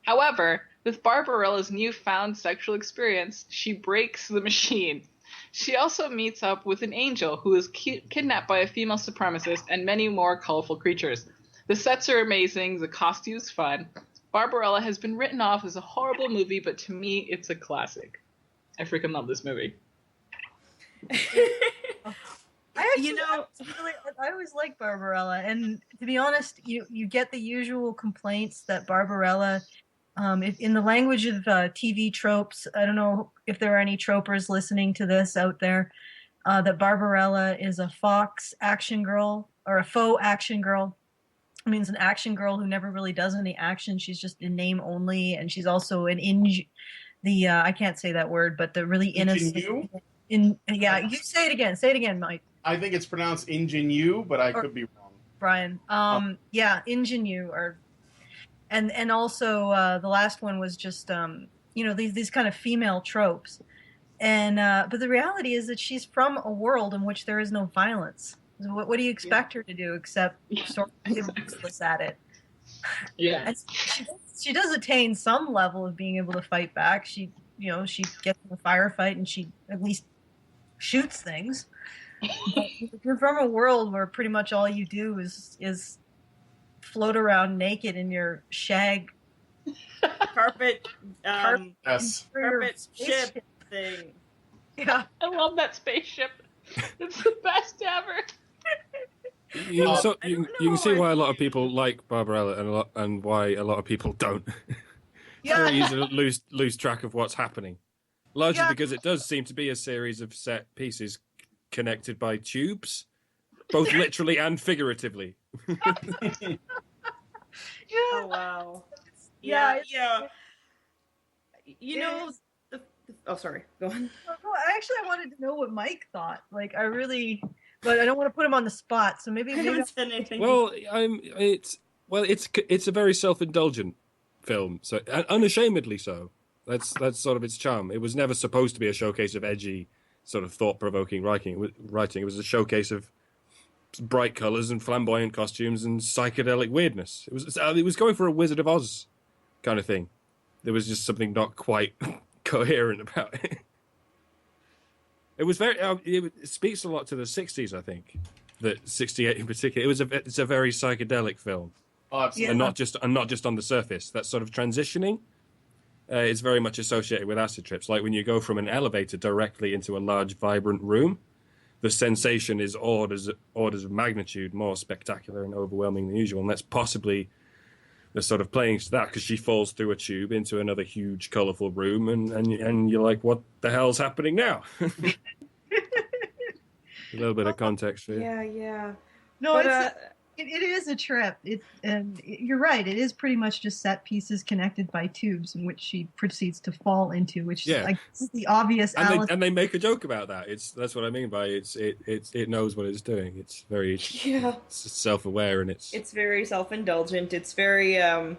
However, with Barbarella's newfound sexual experience, she breaks the machine. She also meets up with an angel who is kidnapped by a female supremacist and many more colorful creatures. The sets are amazing, the costume's fun. Barbarella has been written off as a horrible movie, but to me, it's a classic. I freaking love this movie. I always like Barbarella, and to be honest, you get the usual complaints that Barbarella, if in the language of TV tropes, I don't know if there are any tropers listening to this out there, that Barbarella is a fox action girl or a faux action girl. It means an action girl who never really does any action. She's just in name only, and she's also I can't say that word, but the really innocent. You say it again. Say it again, Mike. I think it's pronounced ingenue, but I could be wrong. Brian. Ingenue, and also the last one was just these kind of female tropes, and but the reality is that she's from a world in which there is no violence. What do you expect her to do except sort of be useless at it? Yeah. And she does attain some level of being able to fight back. She gets in a firefight and she at least shoots things. But if you're from a world where pretty much all you do is float around naked in your shag carpet spaceship thing. Yeah. I love that spaceship. It's the best ever. You can see why a lot of people like Barbarella and why a lot of people don't. It's very easy to lose track of what's happening. Largely because it does seem to be a series of set pieces connected by tubes, both literally and figuratively. Oh, wow. Yeah. Sorry. Go on. Well, actually, I wanted to know what Mike thought. But I don't want to put him on the spot. So maybe. I haven't said anything. Well, it's a very self-indulgent film, so unashamedly so. That's sort of its charm. It was never supposed to be a showcase of edgy, sort of thought-provoking writing. It was a showcase of bright colors and flamboyant costumes and psychedelic weirdness. It was going for a Wizard of Oz kind of thing. There was just something not quite coherent about it. It was very. It speaks a lot to the '60s, I think. That '68 in particular. It's a very psychedelic film, and not just on the surface. That sort of transitioning is very much associated with acid trips. Like when you go from an elevator directly into a large, vibrant room, the sensation is orders of magnitude more spectacular and overwhelming than usual. And that's possibly they're sort of playing to that because she falls through a tube into another huge, colourful room, and you're like, what the hell's happening now? A little bit of context for you. Yeah. No, But, it is a trip. You're right. It is pretty much just set pieces connected by tubes in which she proceeds to fall into, which is the obvious. And they make a joke about that. That's what I mean by it knows what it's doing. It's very self-aware, and it's very self-indulgent. It's very I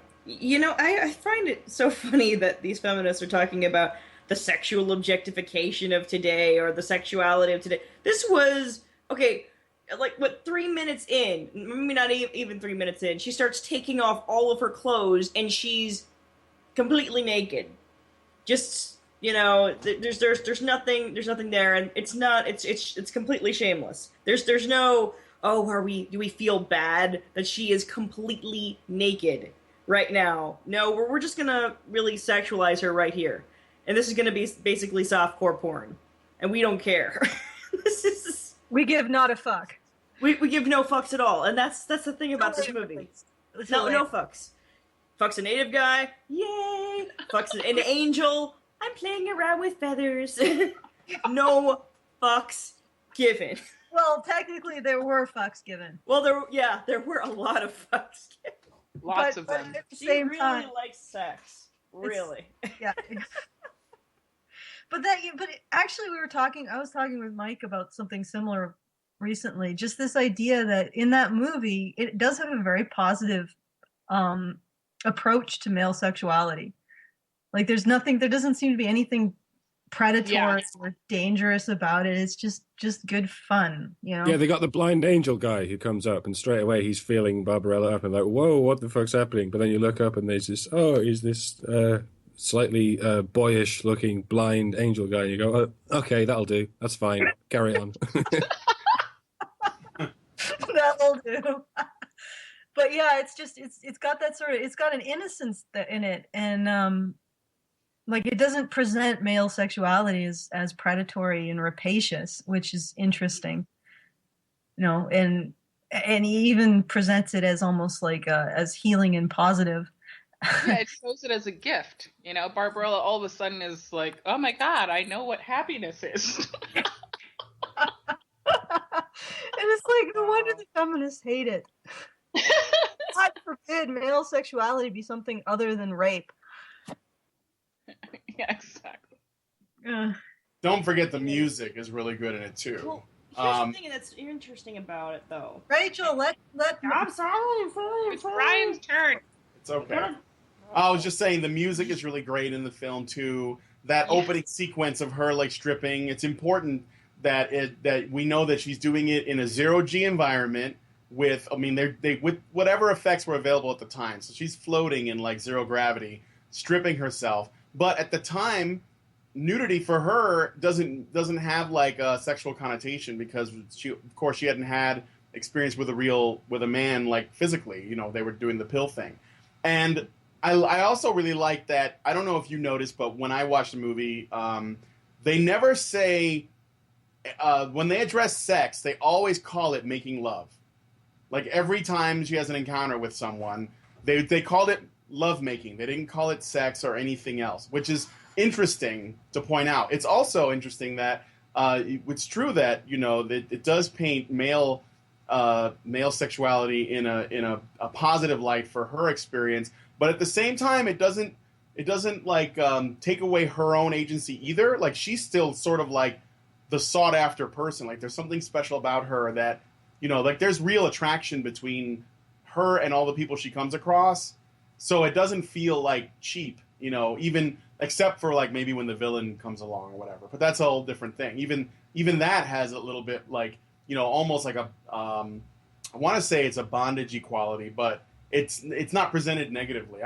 find it so funny that these feminists are talking about the sexual objectification of today or the sexuality of today. This was okay. Like, 3 minutes in, maybe not even 3 minutes in, she starts taking off all of her clothes and she's completely naked. Just, there's nothing there, and it's completely shameless. There's no, do we feel bad that she is completely naked right now? No, we're just gonna really sexualize her right here. And this is gonna be basically softcore porn. And we don't care. We give not a fuck. We give no fucks at all, and that's the thing about this movie. No fucks. Fucks a native guy, yay! Fucks an angel, I'm playing around with feathers. No fucks given. Well, technically, there were fucks given. Well, there were a lot of fucks given. Lots of them. At the She same really time, likes sex. Really. Yeah. But actually, I was talking with Mike about something similar recently. Just this idea that in that movie, it does have a very positive approach to male sexuality. Like, there doesn't seem to be anything predatory or dangerous about it. It's just good fun, Yeah, they got the blind angel guy who comes up, and straight away he's feeling Barbarella up and like, whoa, what the fuck's happening? But then you look up and there's this, is this slightly boyish-looking blind angel guy, and you go, oh, okay, that'll do. That's fine. Carry on. That'll do. But yeah, it's got that it's got an innocence in it, and like, it doesn't present male sexuality as predatory and rapacious, which is interesting. And he even presents it as almost like as healing and positive. Yeah, it shows it as a gift. Barbarella all of a sudden is like, oh my god, I know what happiness is. And it's like, no wonder the feminists hate it. God forbid male sexuality be something other than rape. Yeah, exactly. Don't forget the music is really good in it too. Well, here's the thing that's interesting about it, though. Rachel, let I'm sorry. It's Brian's turn. It's okay. I was just saying the music is really great in the film too. That opening sequence of her like stripping, it's important that we know that she's doing it in a 0G environment with with whatever effects were available at the time. So she's floating in like zero gravity, stripping herself. But at the time, nudity for her doesn't have like a sexual connotation because she hadn't had experience with a man like physically. They were doing the pill thing. And I also really like that. I don't know if you noticed, but when I watched the movie, they never say, when they address sex, they always call it making love. Like, every time she has an encounter with someone, they called it lovemaking. They didn't call it sex or anything else, which is interesting to point out. It's also interesting that it's true that that it does paint male sexuality in a positive light for her experience, but at the same time, it doesn't like take away her own agency either. Like, she's still sort of like the sought after person. Like, there's something special about her that like there's real attraction between her and all the people she comes across. So it doesn't feel like cheap, even except for like maybe when the villain comes along or whatever. But that's a whole different thing. Even that has a little bit like, almost like I want to say it's a bondage equality, but it's not presented negatively.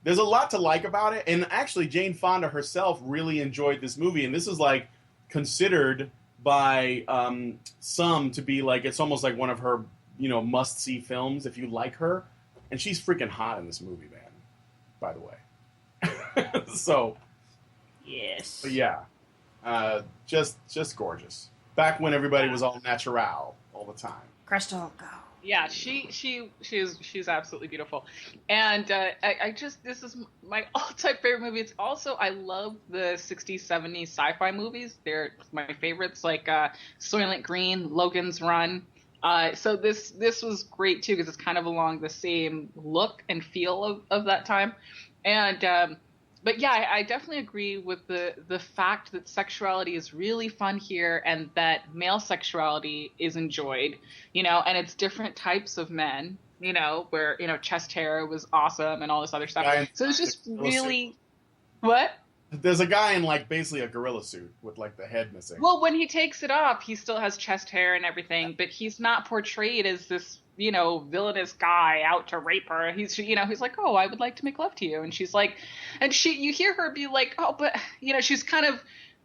There's a lot to like about it. And actually, Jane Fonda herself really enjoyed this movie. And this is like considered by some to be like, it's almost like one of her, must-see films if you like her. And she's freaking hot in this movie, man, by the way. So, yes. But yeah, just gorgeous. Back when everybody was all natural all the time. Kristal, go. Yeah, she's absolutely beautiful, and I just, this is my all-time favorite movie. It's also, I love the 60s 70s sci-fi movies. They're my favorites, like Soylent Green, Logan's Run. So this was great too, because it's kind of along the same look and feel of that time, and but yeah, I definitely agree with the fact that sexuality is really fun here, and that male sexuality is enjoyed, and it's different types of men, where, chest hair was awesome and all this other stuff. So it's just really, what? There's a guy in like basically a gorilla suit with like the head missing. Well, when he takes it off, he still has chest hair and everything, but he's not portrayed as this, villainous guy out to rape her. He's like, oh, I would like to make love to you. And she's like, you hear her be like, oh, but, she's kind of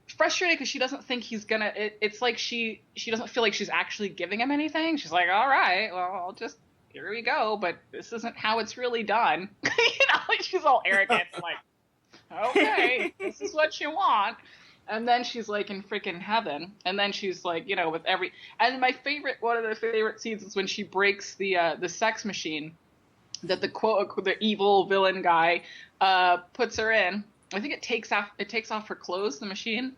frustrated because she doesn't think he's gonna, it's like she doesn't feel like she's actually giving him anything. She's like, all right, well, I'll just, here we go. But this isn't how it's really done. She's all arrogant, like, okay, this is what you want. And then she's like in freaking heaven. And then she's like, with and one of the favorite scenes is when she breaks the sex machine that the evil villain guy puts her in. I think it takes off her clothes, the machine,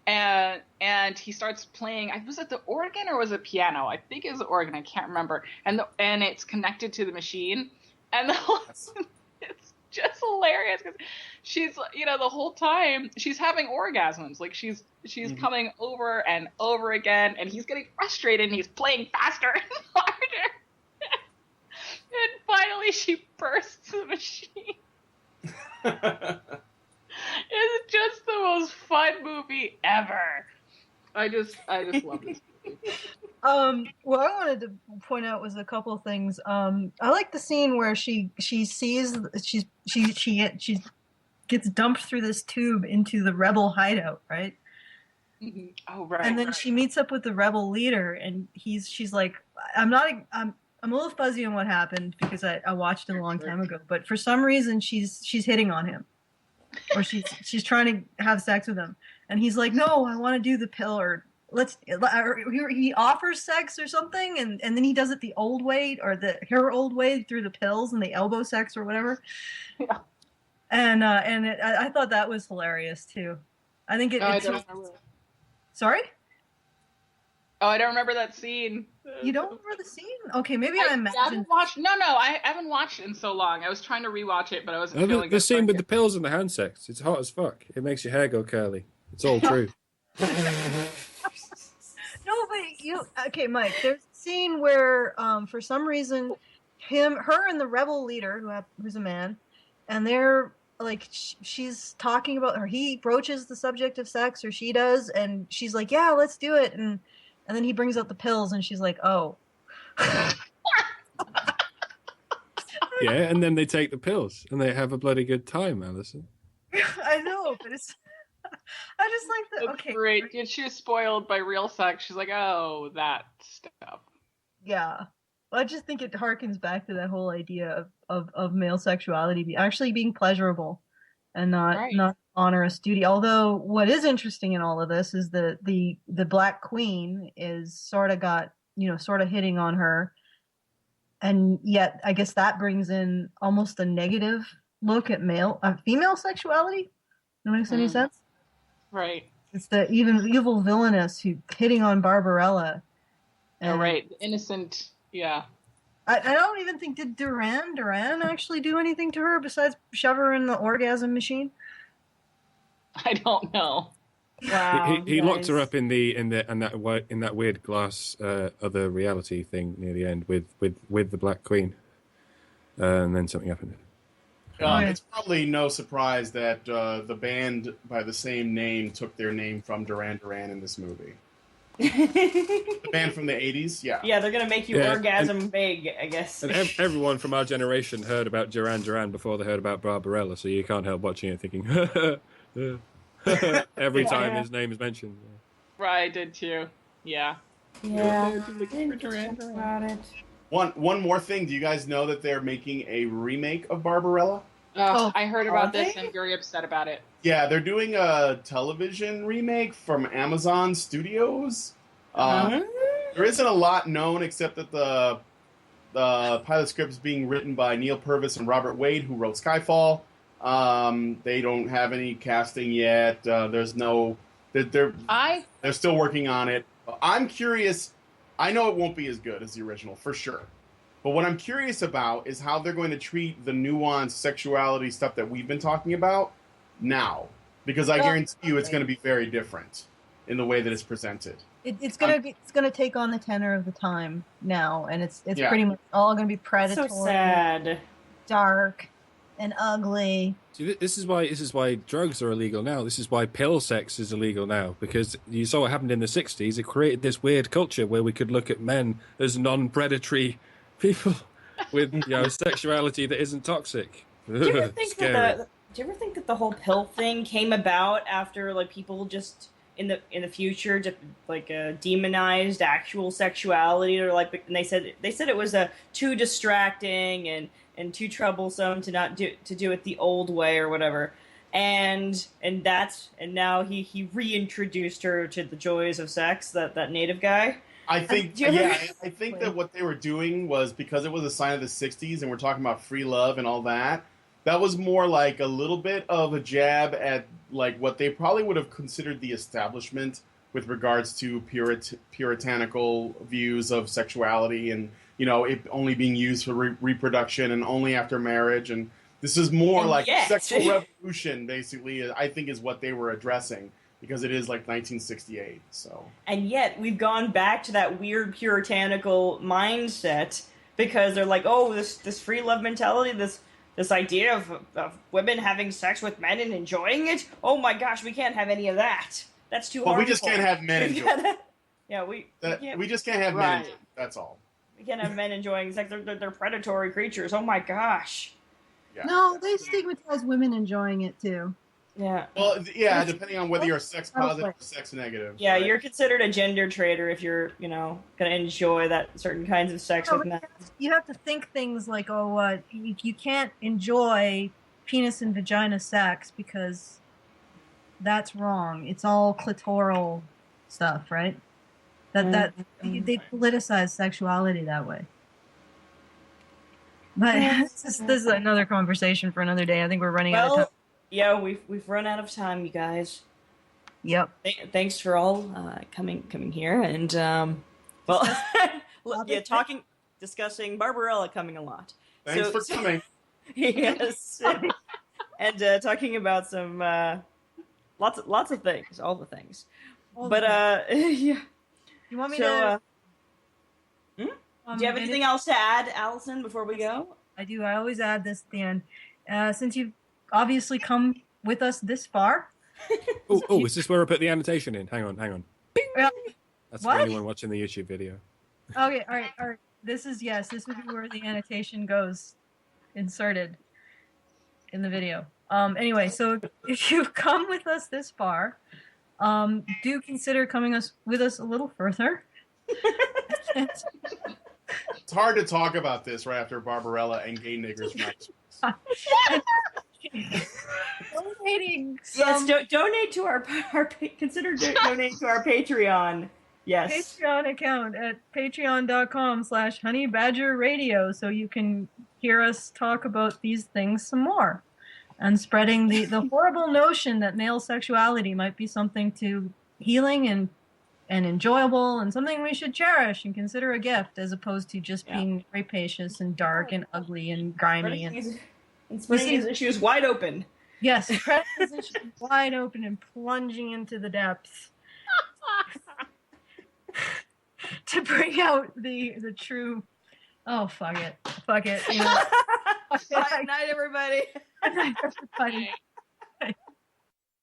and he starts playing. Was it the organ or was it piano? I think it was the organ. I can't remember. And it's connected to the machine, and it's just hilarious because she's, the whole time she's having orgasms. Like she's coming over and over again, and he's getting frustrated and he's playing faster and harder. And finally she bursts the machine. It's just the most fun movie ever. I just love this movie. What I wanted to point out was a couple of things. I like the scene where she sees she gets dumped through this tube into the rebel hideout, right? Mm-hmm. Oh, right. And then she meets up with the rebel leader, and she's like, I'm a little fuzzy on what happened because I watched it a long time ago, but for some reason she's hitting on him, or she's trying to have sex with him, and he's like, no, I want to do the pill, or he offers sex or something, and then he does it the old way, or her old way through the pills and the elbow sex or whatever. Yeah. And I thought that was hilarious too. I think it. I don't remember. Sorry? Oh, I don't remember that scene. You don't remember the scene? Okay, maybe I imagined. I haven't watched it in so long. I was trying to rewatch it, but I wasn't feeling the scene with the pills and the hand sex. It's hot as fuck. It makes your hair go curly. It's all true. No, but okay, Mike. There's a scene where, for some reason, her, and the rebel leader, who's a man, and they're like, she's talking about her. He broaches the subject of sex, or she does, and she's like, "Yeah, let's do it." And then he brings out the pills, and she's like, "Oh." Yeah, and then they take the pills, and they have a bloody good time, Alison. I know, but it's. I just like that. That's okay, great. She was spoiled by real sex. She's like, oh, that stuff. Yeah, I just think it harkens back to that whole idea of male sexuality actually being pleasurable, and not onerous duty. Although what is interesting in all of this is the Black Queen is sort of hitting on her, and yet I guess that brings in almost a negative look at female sexuality. That makes any sense? Right. It's the evil villainess who hitting on Barbarella. Right. Innocent. Yeah. I don't even think, did Duran actually do anything to her besides shove her in the orgasm machine? I don't know. Wow. He locked her up in that weird glass other reality thing near the end with the Black Queen, and then something happened. It's probably no surprise that the band by the same name took their name from Duran Duran in this movie. The band from the 80s, yeah. Yeah, they're going to make you orgasm big, I guess. And everyone from our generation heard about Duran Duran before they heard about Barbarella, so you can't help watching it thinking, every time his name is mentioned. Right, I did too. Yeah. Yeah. About it. One more thing. Do you guys know that they're making a remake of Barbarella? I heard about this and I'm very upset about it. Yeah, they're doing a television remake from Amazon Studios. There isn't a lot known except that pilot script is being written by Neil Purvis and Robert Wade, who wrote Skyfall. They don't have any casting yet. There's no... They're still working on it. I'm curious. I know it won't be as good as the original, for sure. But what I'm curious about is how they're going to treat the nuanced sexuality stuff that we've been talking about now. Because I guarantee you it's going to be very different in the way that it's presented. It's gonna take on the tenor of the time now, and it's pretty much all gonna be predatory, So sad, dark, and ugly. See, this is why drugs are illegal now. This is why pill sex is illegal now, because you saw what happened in the 60s. It created this weird culture where we could look at men as non-predatory people with sexuality that isn't toxic. Do you ever think that the whole pill thing came about after like people just in the future demonized actual sexuality, or like, and they said it was too distracting and too troublesome to do it the old way or whatever, and now he reintroduced her to the joys of sex, that native guy. I think I think that what they were doing was, because it was a sign of the 60s and we're talking about free love and all that, that was more like a little bit of a jab at like what they probably would have considered the establishment with regards to puritanical views of sexuality, and it only being used for reproduction and only after marriage. And this is more like sexual revolution, basically, I think, is what they were addressing, because it is like 1968. So, and yet we've gone back to that weird puritanical mindset, because they're like, oh, this free love mentality, this idea of women having sex with men and enjoying it. Oh my gosh, we can't have any of that. That's too harmful. We just can't have men enjoying it. We just can't have men enjoying it. That's all. We can't have men enjoying sex. They're predatory creatures. Oh my gosh. Yeah. No, they stigmatize women enjoying it too. Yeah. Well, yeah, depending on whether you're sex positive or sex negative. Yeah, right? You're considered a gender traitor if you're, going to enjoy that certain kinds of sex with men. You have to think things like, you can't enjoy penis and vagina sex because that's wrong. It's all clitoral stuff, right? They politicize sexuality that way. But this is another conversation for another day. I think we're running out of time. Yeah, we've run out of time, you guys. Yep. Thanks for all coming here, and discussing Barbarella coming a lot. Thanks for coming. Yes, and talking about some lots of things, all the things. Yeah. You want me to? Do you have anything else to add, Allison, before we go? I do. I always add this at the end. Since you've obviously come with us this far. Is this where I put the annotation in? Hang on. Bing! That's for anyone watching the YouTube video. Okay, all right. This would be where the annotation goes, inserted in the video. Anyway, so if you've come with us this far, do consider coming with us a little further. It's hard to talk about this right after Barbarella and Gayniggers. Donating donate to our consider donating to our Patreon. Yes, Patreon account at patreon.com/honeybadgerradio, so you can hear us talk about these things some more, and spreading the horrible notion that male sexuality might be something to healing and enjoyable, and something we should cherish and consider a gift, as opposed to just being rapacious and dark and ugly and grimy and spreading these issues wide open. Yes, spreading these issues wide open and plunging into the depths to bring out the true. Oh, fuck it. Good night, everybody. Good night, everybody.